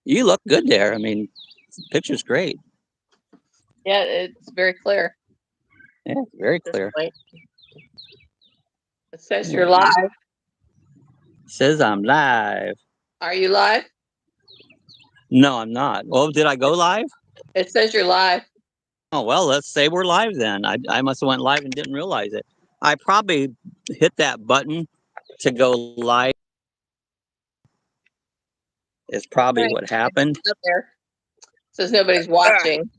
You look good there. I mean, the picture's great. Yeah, it's very clear. Yeah, it's very clear. It says you're live. It says I'm live. Are you live? No, I'm not. Well, did I go live? It says you're live. Oh, well, let's say we're live then. I must have went live and didn't realize it. I probably hit that button to go live. Is probably what happened. Up there. It says nobody's watching.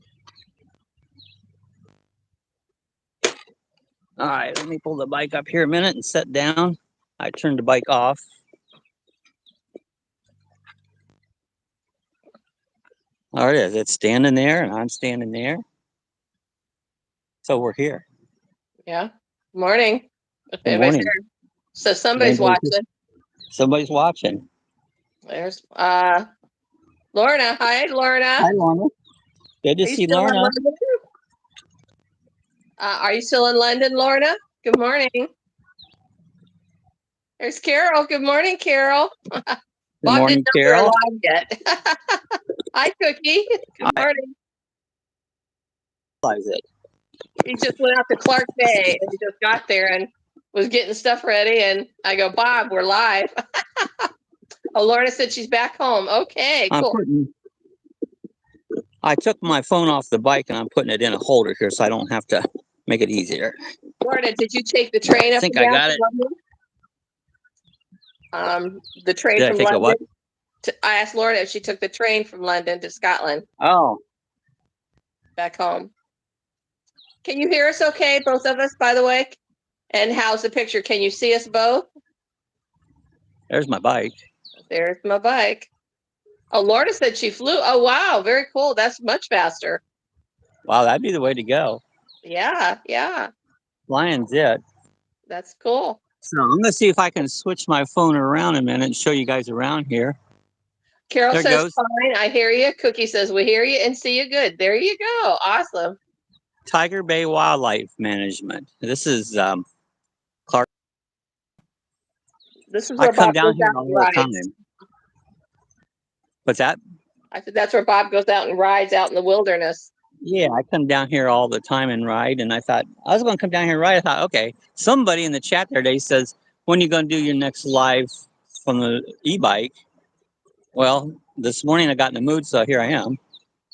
All right, let me pull the bike up here a minute and set down. I turned the bike off. There it is. It's standing there, and I'm standing there. So we're here. Yeah. Morning. Good morning. So somebody's watching. Somebody's watching. There's Lorna. Hi, Lorna. Hi, Lorna. Good to see Lorna. Are you still in London, Lorna? Good morning. There's Carol. Good morning, Carol. Good morning, Carol. Live yet. Hi, Cookie. Good morning. He just went out to Clark Bay and he just got there and was getting stuff ready. And I go, Bob, we're live. Oh, Lorna said she's back home. Okay, cool. I took my phone off the bike and I'm putting it in a holder here so I don't have to make it easier. Lorna, did you take the train up? I think I got it. The train Did from I take London. A what? I asked Lorna if she took the train from London to Scotland. Oh. Back home. Can you hear us okay, both of us, by the way? And how's the picture? Can you see us both? There's my bike. There's my bike. Oh, Lorna said she flew. Oh, wow. Very cool. That's much faster. Wow, that'd be the way to go. Yeah, yeah. Flying's it. That's cool. So I'm going to see if I can switch my phone around a minute and show you guys around here. Carol says, fine. I hear you. Cookie says, we hear you and see you good. There you go. Awesome. Tiger Bay Wildlife Management. This is Clark. This is where I come Bob down goes here out all and the rides. time. What's that? I said that's where Bob goes out and rides out in the wilderness. Yeah, I come down here all the time and ride. And I thought I was going to come down here and ride. I thought, okay, somebody in the chat there today says, when are you going to do your next live from the e-bike? Well, this morning I got in the mood, so here I am.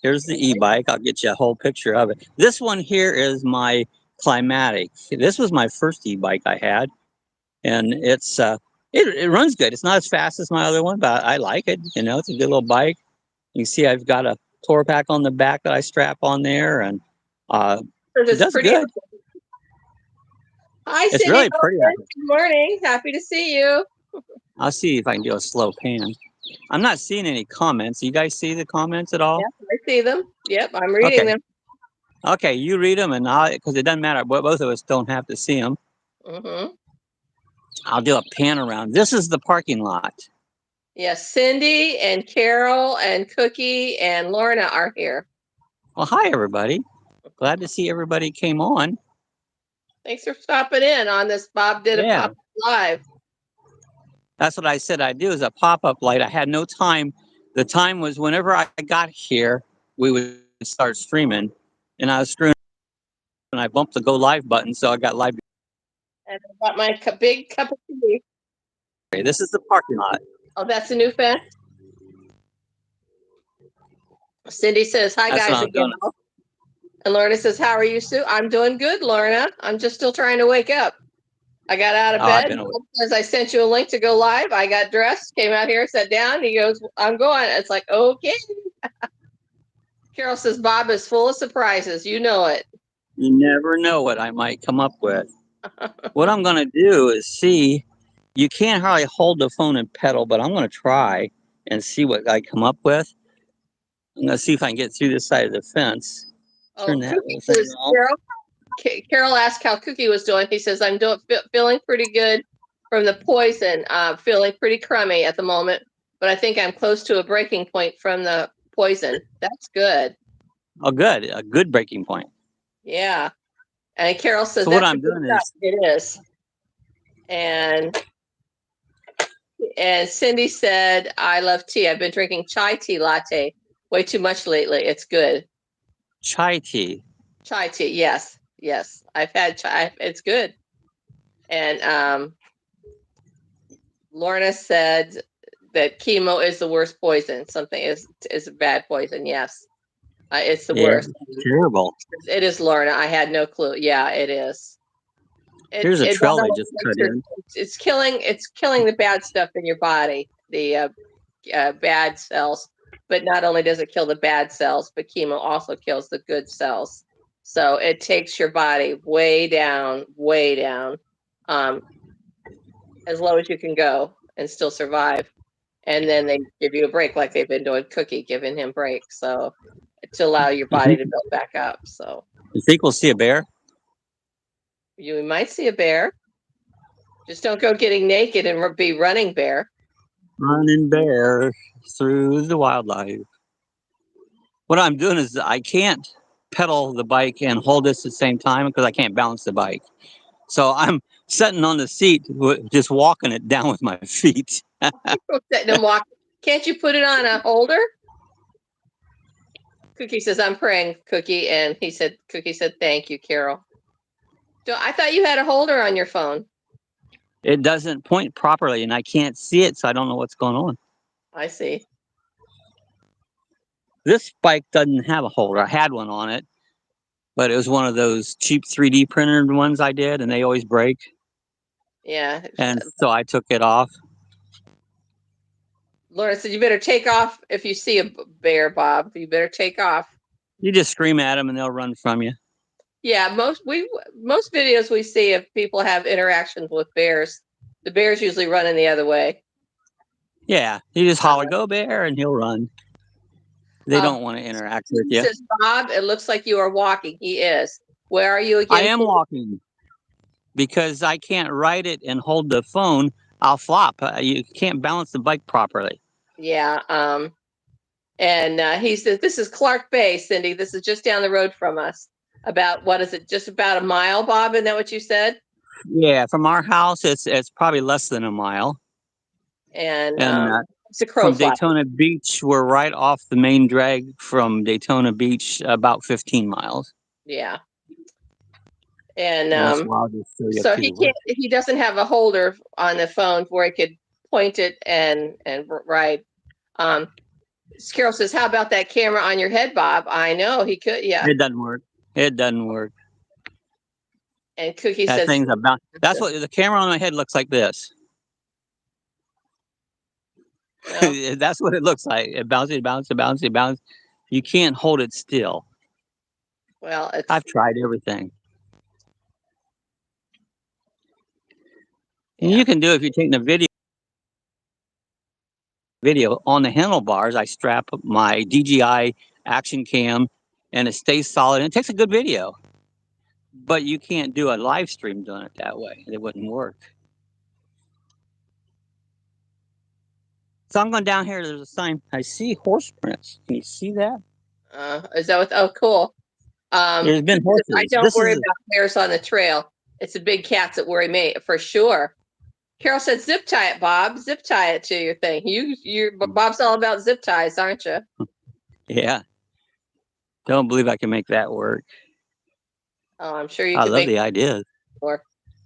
Here's the e-bike. I'll get you a whole picture of it. This one here is my Climatic. This was my first e-bike I had, and it's it runs good. It's not as fast as my other one, but I like it. You know, it's a good little bike. You can see I've got a tour pack on the back that I strap on there, and it does good. Hi, it's Cindy. really pretty. Good morning. Happy to see you. I'll see if I can do a slow pan. I'm not seeing any comments. You guys see the comments at all? Yep, I see them. Yep, I'm reading them. Okay, you read them, and because it doesn't matter. Both of us don't have to see them. I'll do a pan around. This is the parking lot. Yes, Cindy and Carol and Cookie and Lorna are here. Well, hi, everybody. Glad to see everybody came on. Thanks for stopping in on this. Bob did a pop-up live. That's what I said I'd do, is a pop-up light. I had no time. The time was whenever I got here, we would start streaming. And I was streaming, and I bumped the go live button, so I got live. And I got my big cup of tea. Okay, this is the parking lot. Oh, that's a new fence? Cindy says, hi, guys. Again. And Lorna says, how are you, Sue? I'm doing good, Lorna. I'm just still trying to wake up. I got out of bed. As I sent you a link to go live, I got dressed, came out here, sat down. He goes, I'm going. It's like, okay. Carol says, Bob is full of surprises. You know it. You never know what I might come up with. What I'm going to do is see. You can't hardly hold the phone and pedal, but I'm going to try and see what I come up with. I'm going to see if I can get through this side of the fence. Turn that thing off. Carol asked how Cookie was doing. He says, I'm feeling pretty good from the poison. Feeling pretty crummy at the moment, but I think I'm close to a breaking point from the poison. That's good. Oh, good. A good breaking point. Yeah. And Carol says, so what I'm doing is. It is. And And Cindy said, I love tea. I've been drinking chai tea latte way too much lately. It's good. Chai tea. Chai tea, yes. Yes. I've had chai. It's good. And Lorna said that chemo is the worst poison. Something is a bad poison. Yes. It's the worst. Terrible. It is, Lorna. I had no clue. Yeah, it is. Here's a trail they just cut in. It's killing the bad stuff in your body, the bad cells. But not only does it kill the bad cells, but chemo also kills the good cells. So it takes your body way down, as low as you can go and still survive. And then they give you a break, like they've been doing Cookie, giving him breaks, so to allow your body to build back up. So you think we'll see a bear? You might see a bear. Just don't go getting naked and be running bear. Running bear through the wildlife. What I'm doing is I can't pedal the bike and hold this at the same time because I can't balance the bike. So I'm sitting on the seat, just walking it down with my feet. Sitting and walking. Can't you put it on a holder? Cookie says, I'm praying, Cookie. And Cookie said, thank you, Carol. I thought you had a holder on your phone. It doesn't point properly and I can't see it, so I don't know what's going on. I see. This bike doesn't have a holder. I had one on it, but it was one of those cheap 3D printed ones I did, and they always break. Yeah. And so I took it off. Laura said, you better take off if you see a bear, Bob. You better take off. You just scream at them and they'll run from you. Yeah, most videos we see if people have interactions with bears, the bear's usually running the other way. Yeah, you just holler, go bear, and he'll run. They don't want to interact with you. Says, Bob, it looks like you are walking. He is. Where are you again? I am walking because I can't ride it and hold the phone. I'll flop. You can't balance the bike properly. Yeah. And he says, this is Clark Bay, Cindy. This is just down the road from us. About, what is it? Just about a mile, Bob? Isn't that what you said? Yeah, from our house, it's probably less than a mile. And it's a from Daytona Beach, we're right off the main drag from Daytona Beach, about 15 miles. Yeah. And so he doesn't have a holder on the phone where he could point it and ride. Carol says, how about that camera on your head, Bob? I know he could. Yeah. It doesn't work. It doesn't work. And Cookie says, that's what the camera on my head looks like. This. No. That's what it looks like. It bounces. You can't hold it still. Well, I've tried everything. Yeah. And you can do it if you're taking a video on the handlebars. I strap my DJI Action Cam and it stays solid and it takes a good video. But you can't do a live stream doing it that way. It wouldn't work. So I'm going down here. There's a sign. I see horse prints. Can you see that? Is that what? Oh, cool. There's been horses. I don't worry about bears on the trail. It's the big cats that worry me for sure. Carol said, "Zip tie it, Bob. Zip tie it to your thing." Bob's all about zip ties, aren't you? Yeah. Don't believe I can make that work. Oh, I'm sure you. I love the idea.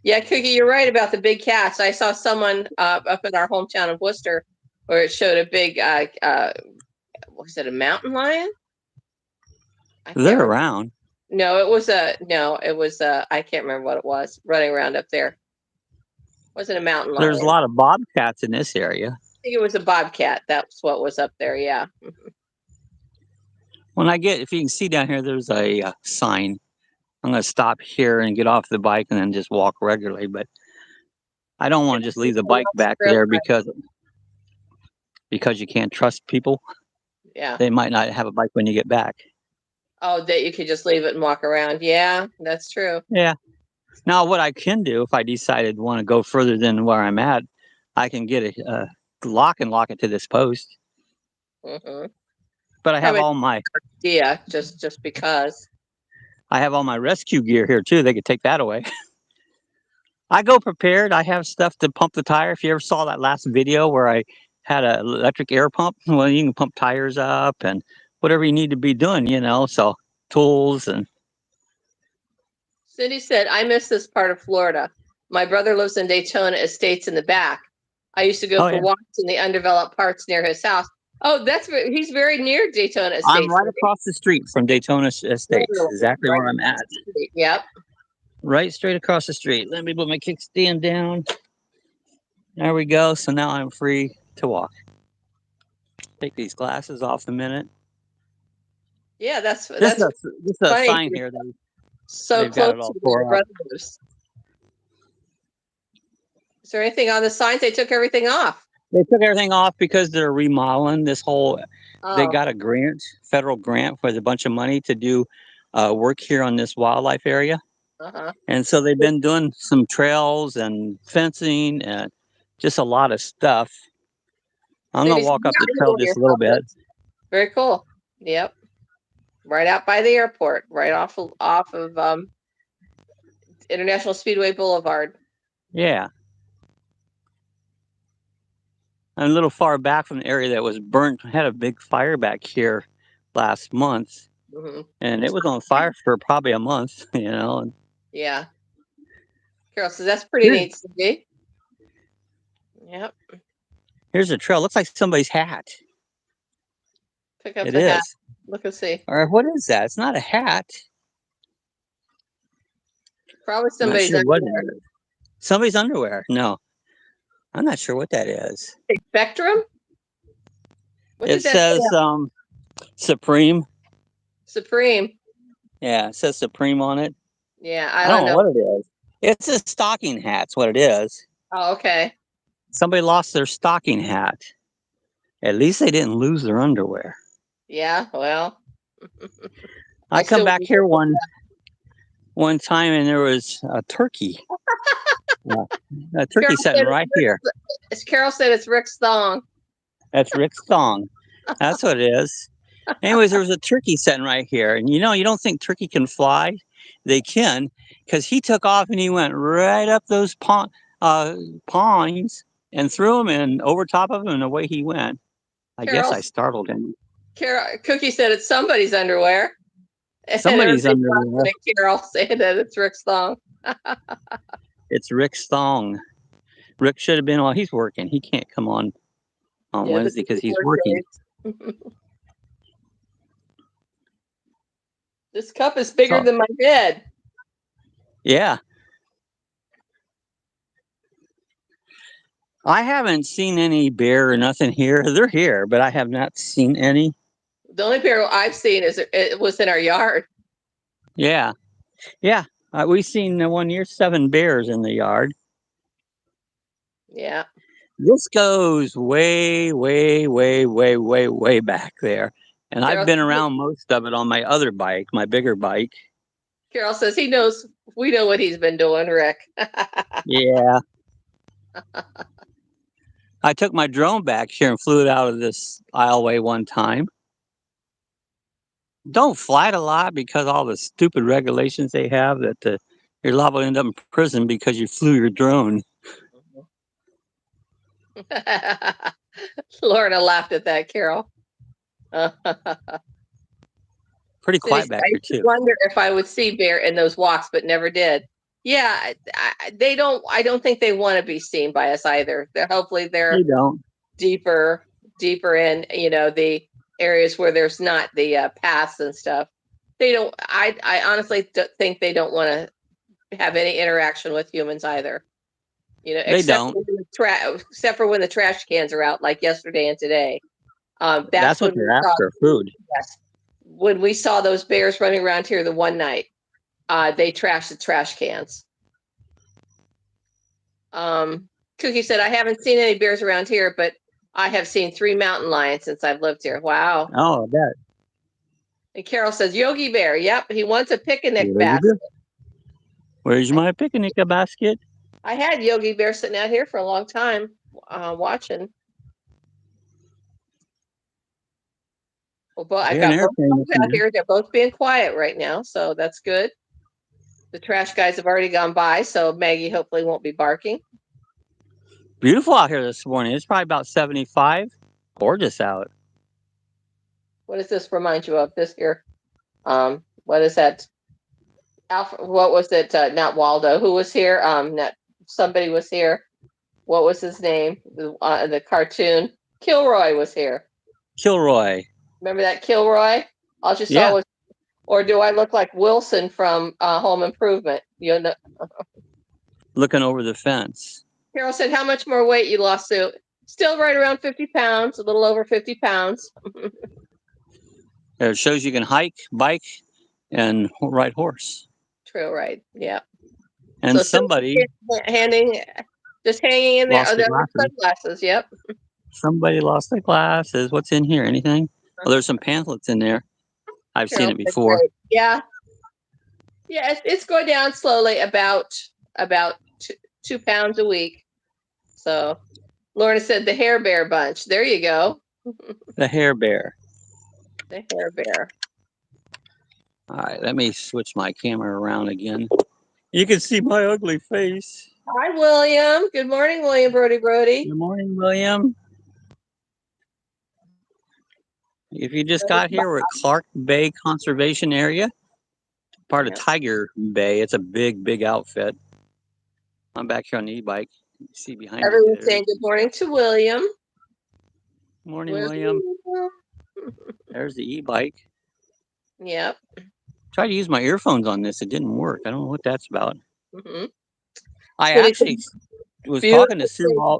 Yeah, Cookie, you're right about the big cats. I saw someone up in our hometown of Worcester, where it showed a big, was it a mountain lion? They're around. No, it was I can't remember what it was, running around up there. Wasn't a mountain lion. There's a lot of bobcats in this area. I think it was a bobcat. That's what was up there, yeah. If you can see down here, there's a sign. I'm going to stop here and get off the bike and then just walk regularly, but I don't want to just leave the bike back there because you can't trust people. Yeah. They might not have a bike when you get back. Oh, that you could just leave it and walk around. Yeah, that's true. Yeah. Now, what I can do if I decided to want to go further than where I'm at, I can get a lock it to this post. Mm-hmm. But I have all my just because I have all my rescue gear here too. They could take that away. I go prepared. I have stuff to pump the tire. If you ever saw that last video where I had an electric air pump, well, you can pump tires up and whatever you need to be doing, so tools and. Cindy said, I miss this part of Florida. My brother lives in Daytona Estates in the back. I used to go for walks in the undeveloped parts near his house. Oh, he's very near Daytona Estates. I'm right across the street from Daytona Estates. Exactly where I'm at. Yep. Right straight across the street. Let me put my kickstand down. There we go. So now I'm free to walk. Take these glasses off a minute. Yeah, that's just a sign here. So close to where your brother lives. Is there anything on the signs? They took everything off. They took everything off because they're remodeling this whole. They got a grant, federal grant, with a bunch of money to do work here on this wildlife area. And so they've been doing some trails and fencing and just a lot of stuff. I'm going to walk up the trail just a little bit. Very cool. Yep. Right out by the airport, right off of International Speedway Boulevard. Yeah. I'm a little far back from the area that was burnt. Had a big fire back here last month. And it was on fire for probably a month, And, yeah. Carol says that's pretty neat to see. Yep. Here's a trail. Looks like somebody's hat. Pick up the hat. Look and see. Or what is that? It's not a hat. Probably somebody's underwear. Somebody's underwear. No. I'm not sure what that is. A Spectrum? It says Supreme. Supreme. Yeah, it says Supreme on it. Yeah, I don't know what it is. It's a stocking hat. That's what it is. Oh, okay. Somebody lost their stocking hat. At least they didn't lose their underwear. Yeah, well. I come back here one time and there was a turkey. A turkey sitting right here. As Carol said, it's Rick's thong. That's Rick's thong. That's what it is. Anyways, there was a turkey sitting right here. And you don't think turkey can fly? They can, because he took off and he went right up those ponds and threw them and over top of him and away he went. I guess I startled him. Cookie said it's somebody's underwear. Somebody's underwear. Carol saying that it's Rick's thong. It's Rick's thong. Rick should have been on. He's working. He can't come on Wednesday because he's working. This cup is bigger than my head. Yeah. I haven't seen any bear or nothing here. They're here, but I have not seen any. The only bear I've seen it was in our yard. Yeah. Yeah. We've seen one year 7 bears in the yard. Yeah. This goes way, way, way, way, way, way back there. And I've been around most of it on my other bike, my bigger bike. Carol says he knows. We know what he's been doing, Rick. Yeah. I took my drone back here and flew it out of this aisleway one time. Don't fly it a lot because all the stupid regulations they have that you're liable to end up in prison because you flew your drone. Lorna laughed at that, Carol. Pretty quiet back here too. I wonder if I would see bear in those walks, but never did. Yeah, they don't. I don't think they want to be seen by us either. Hopefully they're deeper in the areas where there's not the paths and stuff. They don't. I honestly think they don't want to have any interaction with humans either. They don't. Except for when the trash cans are out, like yesterday and today. That's what they're after, food. Yes. When we saw those bears running around here the one night, they trashed the trash cans. Cookie said, I haven't seen any bears around here, but I have seen 3 mountain lions since I've lived here. Wow. Oh, I bet. And Carol says, Yogi Bear. Yep, he wants a picnic basket. Where's my picnic basket? I had Yogi Bear sitting out here for a long time watching. Well, but I've got both out here. They're both being quiet right now, so that's good. The trash guys have already gone by, so Maggie hopefully won't be barking. Beautiful out here this morning. It's probably about 75. Gorgeous out. What does this remind you of? This here. What is that? Alfred, what was it? Not Waldo. Who was here? Somebody was here. What was his name? The cartoon. Kilroy was here. Kilroy. Remember that Kilroy? All you saw was, or do I look like Wilson from Home Improvement? You know, looking over the fence. Carol said, "How much more weight you lost, Sue?" Still right around 50 pounds, a little over 50 pounds. It shows you can hike, bike, and ride horse. Trail ride, yeah. And so somebody hanging in there. Oh, there were sunglasses. Yep. Somebody lost their glasses. What's in here? Anything? Well, there's some pamphlets in there. I've seen it before. Yeah. Yeah, it's going down slowly, about 2 pounds a week. So Lorna said the Hair Bear bunch. There you go. The Hair Bear. The Hair Bear. All right, let me switch my camera around again. You can see my ugly face. Hi, William. Good morning, William Brody. Good morning, William. If you just got here, we're at Clark Bay Conservation Area, part of Tiger Bay. It's a big, big outfit. I'm back here on the e-bike. You see behind me. Everyone's saying good morning to William. Morning, William. There's the e-bike. Yep. Tried to use my earphones on this. It didn't work. I don't know what that's about. I actually was talking to Sue.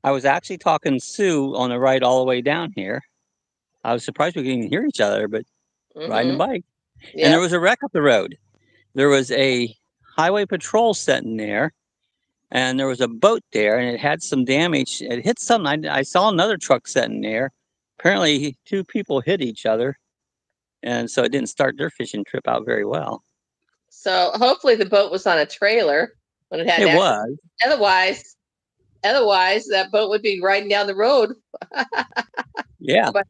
I was actually talking to Sue on the ride all the way down here. I was surprised we could even hear each other, but riding a bike. Yep. And there was a wreck up the road. There was a highway patrol sitting there, and there was a boat there, and it had some damage. It hit something. I saw another truck sitting there. Apparently, two people hit each other, and so it didn't start their fishing trip out very well. So hopefully the boat was on a trailer when it had. It was. Otherwise, that boat would be riding down the road. Yeah. But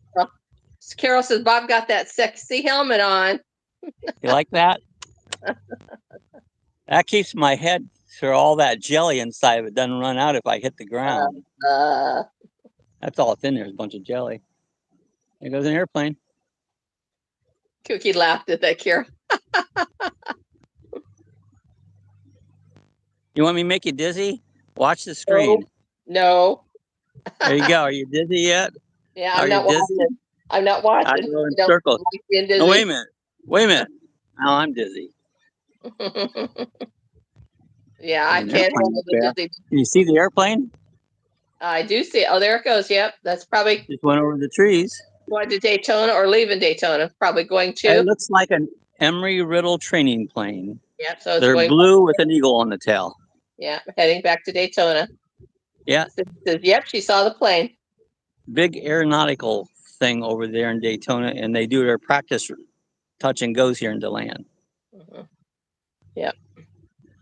Carol says Bob got that sexy helmet on. You like that? That keeps my head so all that jelly inside of it doesn't run out if I hit the ground. That's all it's in there is a bunch of jelly. There goes an airplane. Cookie laughed at that, Carol. You want me to make you dizzy? Watch the screen. No. There you go. Are you dizzy yet? Yeah, I'm not watching. I'm not watching. I go in circles. No, wait a minute. Wait a minute. Now I'm dizzy. Yeah, I can't handle the dizzy. Can you see the airplane? I do see it. Oh, there it goes. Yep. That's probably just went over the trees. Going to Daytona or leaving Daytona. Probably going to. It looks like an Embry-Riddle training plane. Yep. So they're blue with an eagle on the tail. Yeah, heading back to Daytona. Yeah. Says, yep, she saw the plane. Big aeronautical thing over there in Daytona, and they do their practice touch and goes here in DeLand. Yep.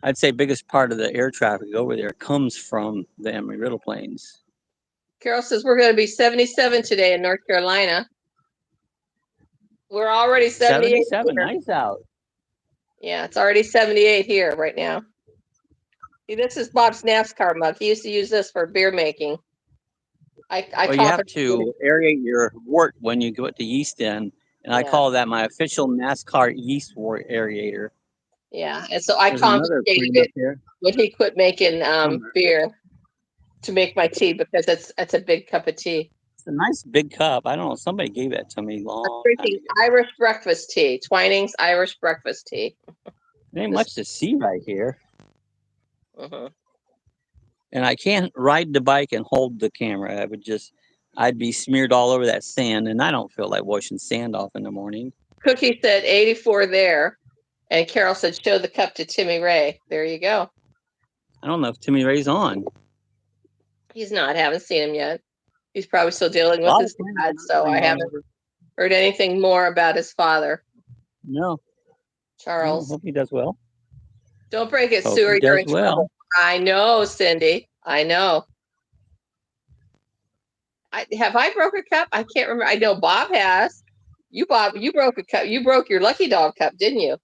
I'd say biggest part of the air traffic over there comes from the Embry-Riddle planes. Carol says we're going to be 77 today in North Carolina. We're already 77. Nice out. Yeah, it's already 78 here right now. See, this is Bob's NASCAR mug. He used to use this for beer making. You have to aerate your wort when you go to yeast in, and I call that my official NASCAR yeast wort aerator. Yeah, and so I confiscated it when he quit making beer to make my tea because that's a big cup of tea. It's a nice big cup. I don't know. Somebody gave that to me long time ago. Irish breakfast tea. Twinings Irish breakfast tea. There ain't much to see right here. And I can't ride the bike and hold the camera. I'd be smeared all over that sand, and I don't feel like washing sand off in the morning. Cookie said 84 there, and Carol said show the cup to Timmy Ray. There you go. I don't know if Timmy Ray's on. He's not. Haven't seen him yet. He's probably still dealing with his dad, so I haven't heard anything more about his father. No. Charles. I hope he does well. Don't break it, Sue, or you're in trouble. I know, Cindy. I know. Have I broke a cup? I can't remember. I know Bob has. Bob, you broke a cup. You broke your Lucky Dog cup, didn't you?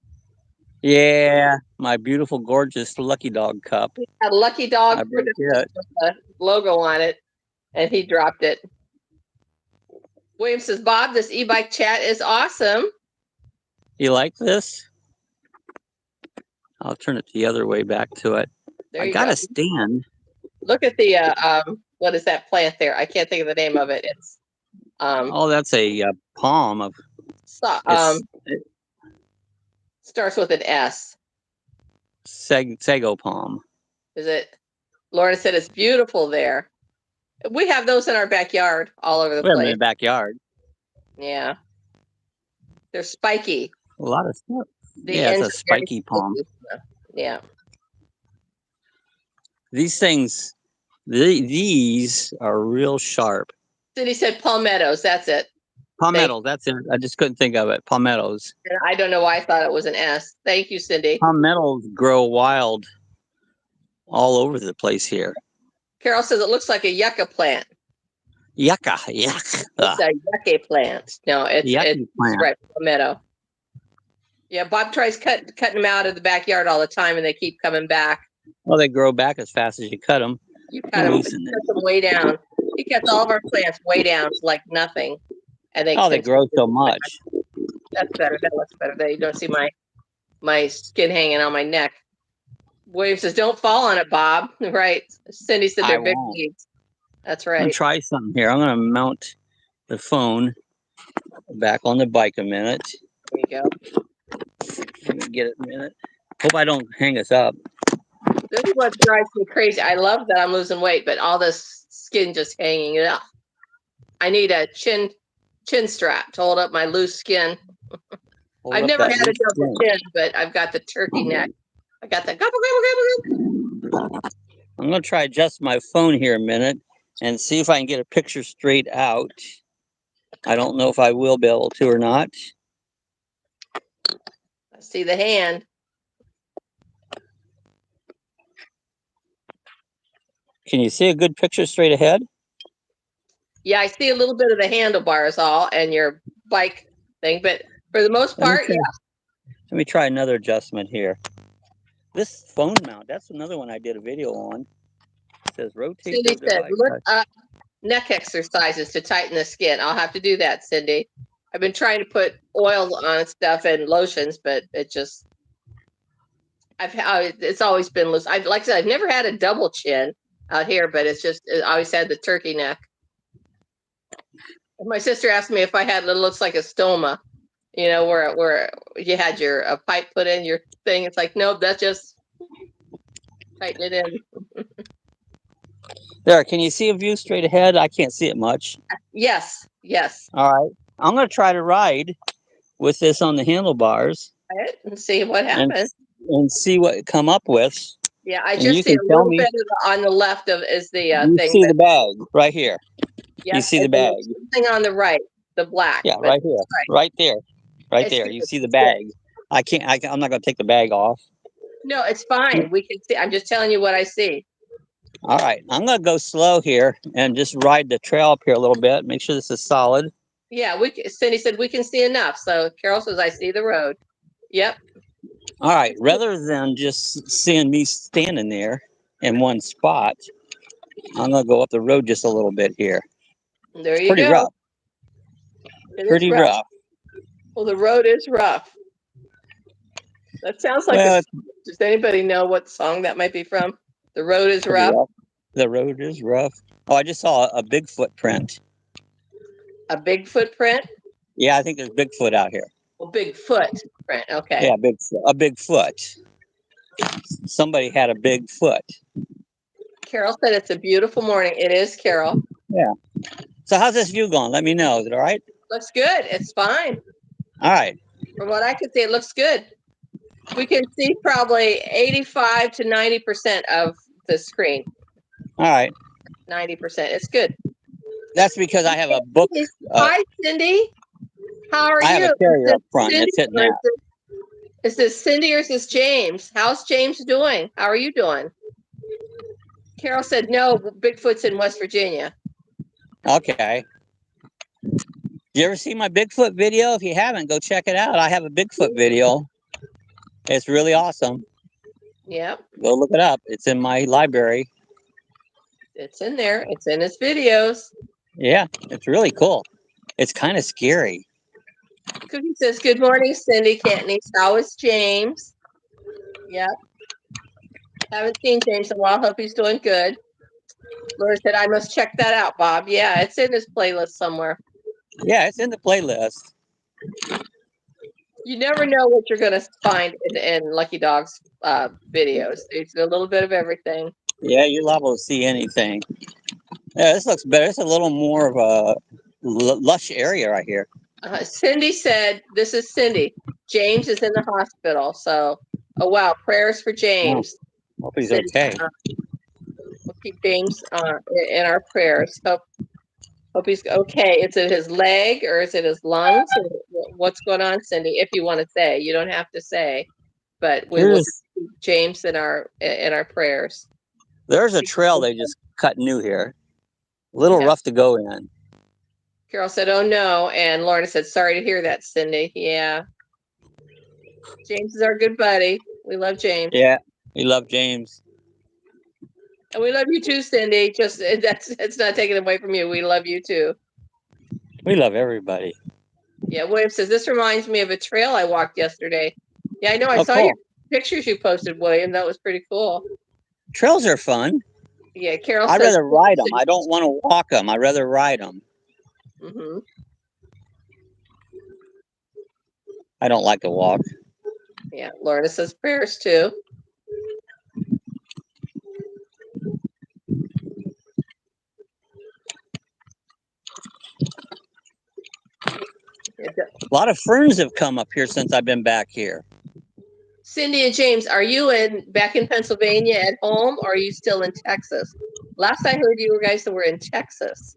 Yeah, my beautiful, gorgeous Lucky Dog cup. A Lucky Dog with a logo on it, and he dropped it. William says, Bob, this e-bike chat is awesome. You like this? I'll turn it the other way back to it. I got a stand. Look at the what is that plant there? I can't think of the name of it. It's oh, that's a palm of. Starts with an S. Sago palm. Is it? Laura said it's beautiful there. We have those in our backyard all over the place. In the backyard. Yeah. They're spiky. A lot of stuff. Yeah, it's a spiky palm. Yeah. These things, these are real sharp. Cindy said palmettos. That's it. Palmettos. That's it. I just couldn't think of it. Palmettos. I don't know why I thought it was an S. Thank you, Cindy. Palmettos grow wild all over the place here. Carol says it looks like a yucca plant. Yucca. It's a yucca plant. No, it's right, palmetto. Yeah, Bob tries cutting them out of the backyard all the time, and they keep coming back. Well, they grow back as fast as you cut them. You cut them way down. He cuts all of our plants way down to like nothing, and they grow so much. That's better. That looks better. There, you don't see my skin hanging on my neck. William says, "Don't fall on it, Bob." Right? Cindy said they're big weeds. That's right. I'm gonna try something here. I'm gonna mount the phone back on the bike a minute. There you go. Let me get it a minute. Hope I don't hang us up. This is what drives me crazy. I love that I'm losing weight, but all this skin just hanging it up. I need a chin strap to hold up my loose skin. I've never had a double chin, but I've got the turkey neck. I got the gobble. I'm gonna try adjust my phone here a minute and see if I can get a picture straight out. I don't know if I will be able to or not. I see the hand. Can you see a good picture straight ahead? Yeah, I see a little bit of the handlebars and your bike thing, but for the most part, yeah. Let me try another adjustment here. This phone mount, that's another one I did a video on. It says rotate. Cindy said, look up neck exercises to tighten the skin. I'll have to do that, Cindy. I've been trying to put oil on stuff and lotions, but it just, it's always been loose. Like I said, I've never had a double chin out here, but I always had the turkey neck. My sister asked me if I had what looks like a stoma, you know, where you had your pipe put in your thing. It's like, nope, that's just tighten it in. There, can you see a view straight ahead? I can't see it much. Yes. All right. I'm going to try to ride with this on the handlebars. Right, and see what happens. And see what it come up with. Yeah, I just see a little bit on the left is the thing. You see the bag right here. Yeah, you see the bag. Thing on the right, the black. Yeah, right here. Right there. Right there. You see the bag. I'm not going to take the bag off. No, it's fine. We can see. I'm just telling you what I see. All right. I'm going to go slow here and just ride the trail up here a little bit. Make sure this is solid. Yeah, Cindy said we can see enough. So Carol says, I see the road. Yep. All right. Rather than just seeing me standing there in one spot, I'm going to go up the road just a little bit here. There you go. Rough. Pretty rough. Well, the road is rough. That sounds like does anybody know what song that might be from? The road is rough. The road is rough. Oh, I just saw a Bigfoot print. A Bigfoot print? Yeah, I think there's Bigfoot out here. Well, Bigfoot print. Okay. Yeah, a Bigfoot. Somebody had a Bigfoot. Carol said it's a beautiful morning. It is, Carol. Yeah. So how's this view going? Let me know. Is it all right? Looks good. It's fine. All right. From what I can see, it looks good. We can see probably 85 to 90% of the screen. All right. 90%. It's good. That's because I have a book. Hi, Cindy. How are you? I have a carrier up front. That's it now. Is this Cindy or is this James? How's James doing? How are you doing? Carol said, no, Bigfoot's in West Virginia. Okay. Did you ever see my Bigfoot video? If you haven't, go check it out. I have a Bigfoot video. It's really awesome. Yep. Go look it up. It's in my library. It's in there. It's in his videos. Yeah, it's really cool. It's kind of scary. Cookie says, good morning, Cindy Cantney. How is James? Yep. Haven't seen James in a while. Hope he's doing good. Laura said, I must check that out, Bob. Yeah, it's in his playlist somewhere. Yeah, it's in the playlist. You never know what you're going to find in Lucky Dog's videos. It's a little bit of everything. Yeah, you're liable to see anything. Yeah, this looks better. It's a little more of a lush area right here. Cindy said, this is Cindy. James is in the hospital. So, oh, wow. Prayers for James. Oh, hope he's okay. We'll keep James in our prayers. Hope he's okay. Is it his leg or is it his lungs? What's going on, Cindy? If you want to say, you don't have to say, but we will keep James in our prayers. There's a trail they just cut new here. A little rough to go in. Carol said, "Oh no," and Lorna said, "Sorry to hear that, Cindy." Yeah, James is our good buddy. We love James. Yeah, we love James. And we love you too, Cindy. Just it's not taken away from you. We love you too. We love everybody. Yeah, William says, this reminds me of a trail I walked yesterday. Yeah, I know. I saw your pictures you posted, William. That was pretty cool. Trails are fun. Yeah, Carol I'd rather ride them. I don't want to walk them. I'd rather ride them. Mm-hmm. I don't like to walk. Yeah, Lorna says prayers too. A lot of ferns have come up here since I've been back here. Cindy and James, are you back in Pennsylvania at home, or are you still in Texas? Last I heard, you guys were in Texas.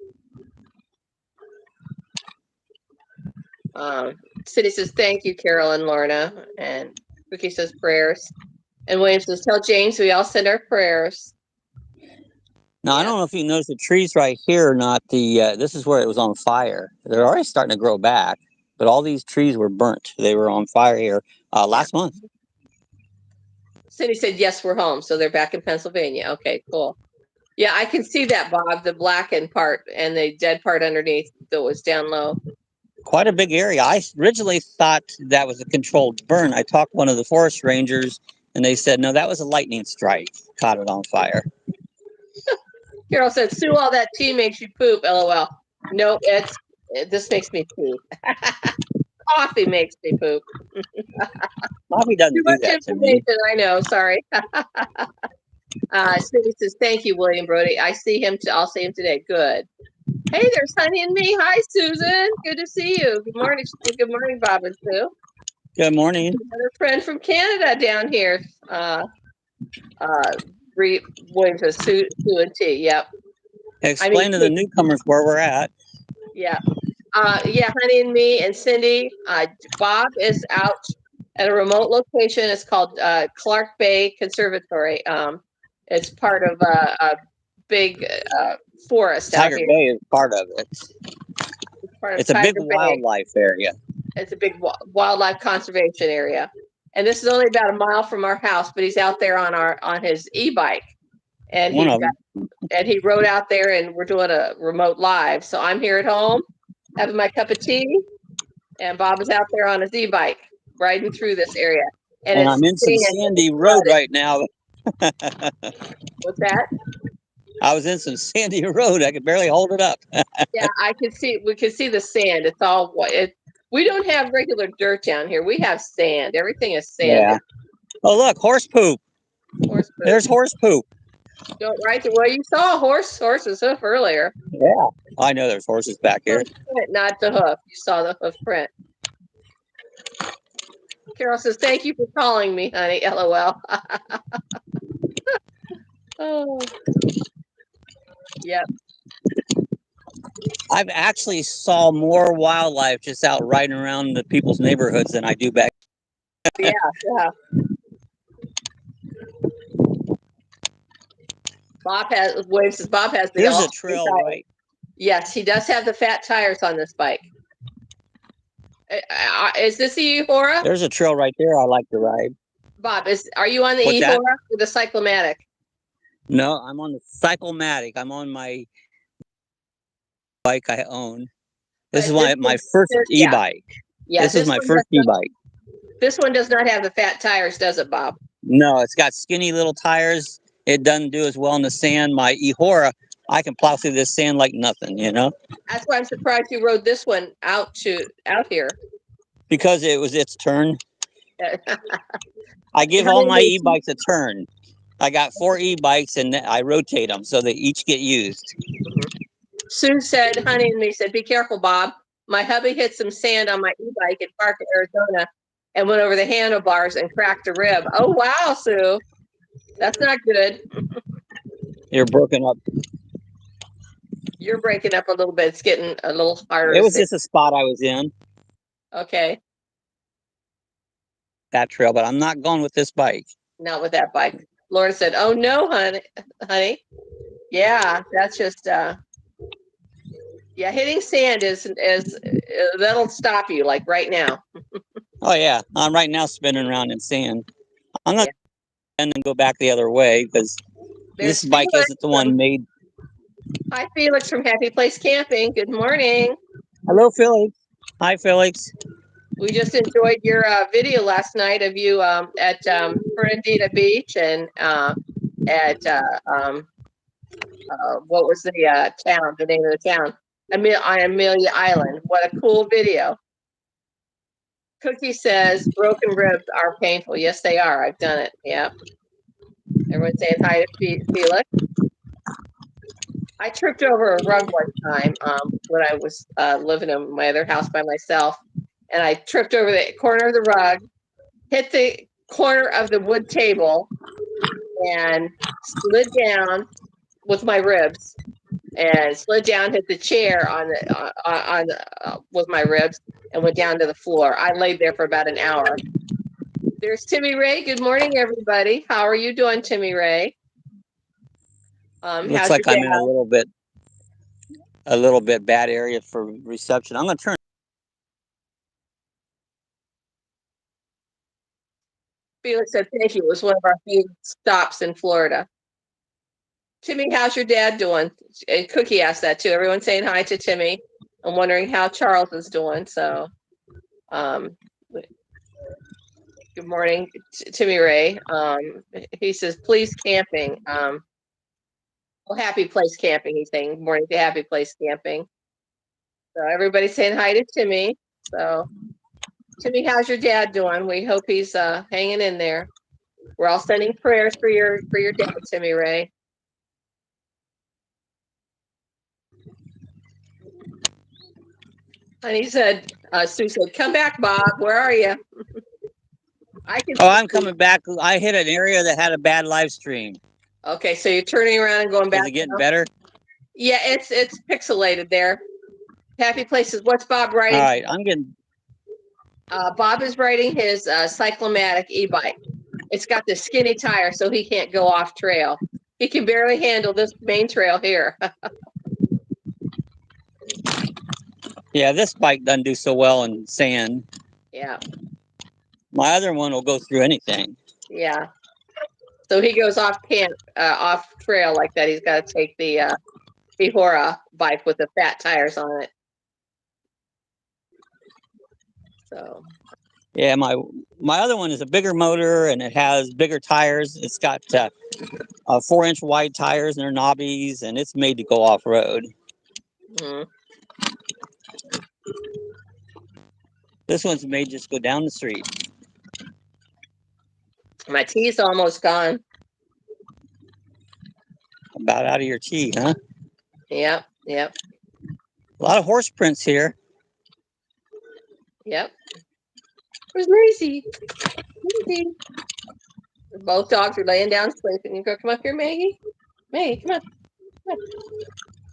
Cindy says, thank you, Carol and Lorna. And Ricky says prayers. And William says, tell James we all send our prayers. Now, I don't know if you noticed the trees right here or not. This is where it was on fire. They're already starting to grow back, but all these trees were burnt. They were on fire here last month. Cindy said, yes, we're home. So they're back in Pennsylvania. Okay, cool. Yeah, I can see that, Bob, the blackened part and the dead part underneath that was down low. Quite a big area. I originally thought that was a controlled burn. I talked to one of the forest rangers, and they said, no, that was a lightning strike. Caught it on fire. Carol said, Sue, all that tea makes you poop, LOL. No, this makes me poop. Coffee makes me poop. Coffee doesn't do that to me. I know, sorry. Cindy says, thank you, William Brody. I see him. I'll see him today. Good. Hey, there's Honey and me. Hi, Susan. Good to see you. Good morning. Good morning, Bob and Sue. Good morning. Another friend from Canada down here. William says, Sue and T. Yep. Explain to the newcomers where we're at. Yeah. Yeah, Honey and me and Cindy. Bob is out at a remote location. It's called Clark Bay Conservatory. It's part of a big forest Tiger out here. Bay is part of it. It's a big wildlife area. It's a big wildlife conservation area. And this is only about a mile from our house, but he's out there on his e-bike. And he rode out there, and we're doing a remote live. So I'm here at home having my cup of tea, and Bob is out there on his e-bike riding through this area. And I'm in some sandy road right now. What's that? I was in some sandy road. I could barely hold it up. Yeah, I could see. We could see the sand. It's all white. We don't have regular dirt down here. We have sand. Everything is sand. Yeah. Oh, look, horse poop. Horse poop. There's horse poop. Don't well, you saw a horse's hoof earlier. Yeah. I know there's horses back here. Not the hoof. You saw the hoof print. Carol says, thank you for calling me, honey. LOL. Oh. Yep. I've actually saw more wildlife just out riding around the people's neighborhoods than I do back. Yeah. Bob has the There's a trail, right? Yes, he does have the fat tires on this bike. Is this the Ehora? There's a trail right there I like to ride. Bob, are you on the What's Ehora that? or the Cyclomatic? No, I'm on the Cyclomatic. I'm on my bike I own. This is my first e-bike. Yeah, this is my first e-bike. This one does not have the fat tires, does it, Bob? No, it's got skinny little tires. It doesn't do as well in the sand. My Ehora, I can plow through this sand like nothing, you know? That's why I'm surprised you rode this one out here. Because it was its turn. I give all my e-bikes a turn. I got 4 e-bikes and I rotate them so they each get used. Sue said, honey and me said, be careful, Bob. My hubby hit some sand on my e-bike in Park, Arizona, and went over the handlebars and cracked a rib. Oh, wow, Sue. That's not good. You're broken up. You're breaking up a little bit. It's getting a little harder. It was just a spot I was in. Okay. That trail, but I'm not going with this bike. Not with that bike. Lauren said, oh, no, honey. Yeah, that's just, yeah, hitting sand is that'll stop you like right now. Oh, yeah. I'm right now spinning around in sand. I'm going to and then go back the other way because this bike isn't the one made. Hi, Felix from Happy Place Camping. Good morning. Hello, Felix. Hi, Felix. We just enjoyed your video last night of you at Fernandina Beach and at what was the town? The name of the town? On Amelia Island. What a cool video. Cookie says broken ribs are painful. Yes, they are. I've done it. Yep. Everyone's saying hi to Felix. I tripped over a rug one time when I was living in my other house by myself, and I tripped over the corner of the rug, hit the corner of the wood table, and slid down with my ribs, and slid down, hit the chair with my ribs, and went down to the floor. I laid there for about an hour. There's Timmy Ray. Good morning, everybody. How are you doing, Timmy Ray? Looks like I'm in a little bit bad area for reception. I'm going to turn. Felix said thank you. It was one of our few stops in Florida. Timmy, how's your dad doing? And Cookie asked that too. Everyone's saying hi to Timmy. I'm wondering how Charles is doing. So, good morning, Timmy Ray. He says, please camping. Well, Happy Place Camping, he's saying. Good morning to Happy Place Camping. So everybody's saying hi to Timmy. So, Timmy, how's your dad doing? We hope he's hanging in there. We're all sending prayers for your dad, Timmy Ray. And he said, Sue said, come back, Bob. Where are you? I'm coming back. I hit an area that had a bad live stream. Okay, so you're turning around and going back. Is it getting better? Yeah, it's pixelated there. Happy Places. What's Bob writing? All right, I'm getting. Bob is riding his Cyclomatic e-bike. It's got the skinny tire, so he can't go off trail. He can barely handle this main trail here. Yeah, this bike doesn't do so well in sand. Yeah. My other one will go through anything. Yeah. So he goes off trail like that. He's got to take the Ehora bike with the fat tires on it. So. Yeah, my other one is a bigger motor and it has bigger tires. It's got 4-inch wide tires and they're knobbies and it's made to go off road. Mm-hmm. This one's made just go down the street. My tea's almost gone. About out of your tea, huh? Yep. A lot of horse prints here. Yep. Where's Maisie? Maisie. Both dogs are laying down sleeping. You go come up here, Maggie. Maggie, come on. Come on.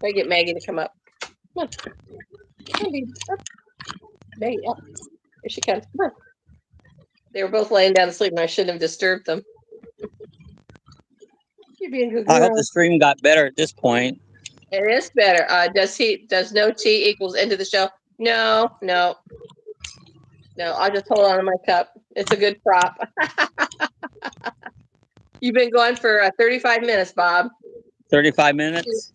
Try to get Maggie to come up. Come on. Come on, baby. Up. Maggie, up. Here she comes. Come on. They were both laying down to sleep, and I shouldn't have disturbed them. You're being good girl. I hope the stream got better at this point. It is better. Does no T equals into the show? No. No, I'll just hold on to my cup. It's a good prop. You've been going for 35 minutes, Bob. 35 minutes?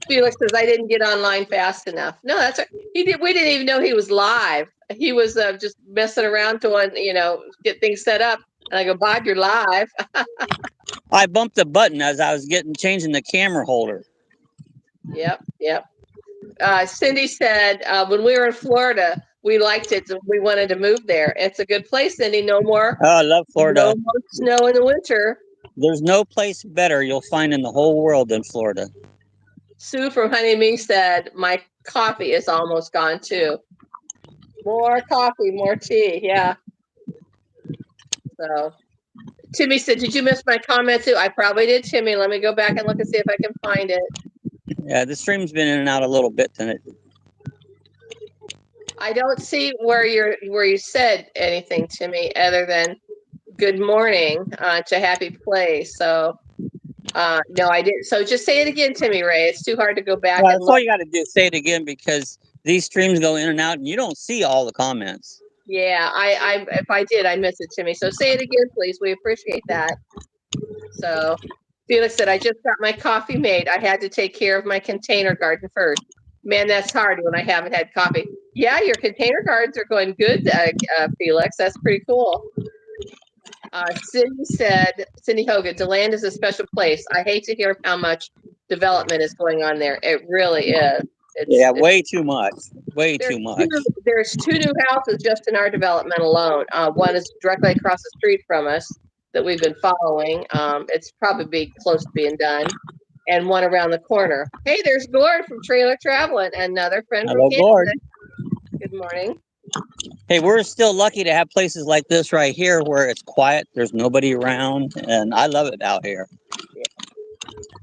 Felix says, I didn't get online fast enough. No, that's right. We didn't even know he was live. He was just messing around to, get things set up. And I go, Bob, you're live. I bumped the button as I was changing the camera holder. Yep. Cindy said, when we were in Florida, we liked it. We wanted to move there. It's a good place, Cindy. No more. Oh, I love Florida. No more snow in the winter. There's no place better you'll find in the whole world than Florida. Sue from Honey Me said, my coffee is almost gone too. More coffee, more tea. Yeah. So Timmy said, did you miss my comment too? I probably did, Timmy. Let me go back and look and see if I can find it. Yeah, the stream's been in and out a little bit tonight. I don't see where you said anything, Timmy, other than good morning to Happy Play. So no, I didn't. So just say it again, Timmy Ray. It's too hard to go back. Well, that's all you got to do. Say it again, because these streams go in and out, and you don't see all the comments. Yeah, I if I did, I missed it, Timmy. So say it again, please. We appreciate that. So Felix said, I just got my coffee made. I had to take care of my container garden first. Man, that's hard when I haven't had coffee. Yeah, your container gardens are going good, Felix. That's pretty cool. Cindy Hogan, DeLand is a special place. I hate to hear how much development is going on there. It really is. Way too much. Way too much. There's 2 new houses just in our development alone. One is directly across the street from us that we've been following. It's probably close to being done. And one around the corner. Hey, there's Gord from Trailer Traveling, another friend from Canada. Gord. Good morning. Hey, we're still lucky to have places like this right here where it's quiet, there's nobody around, and I love it out here. Yeah.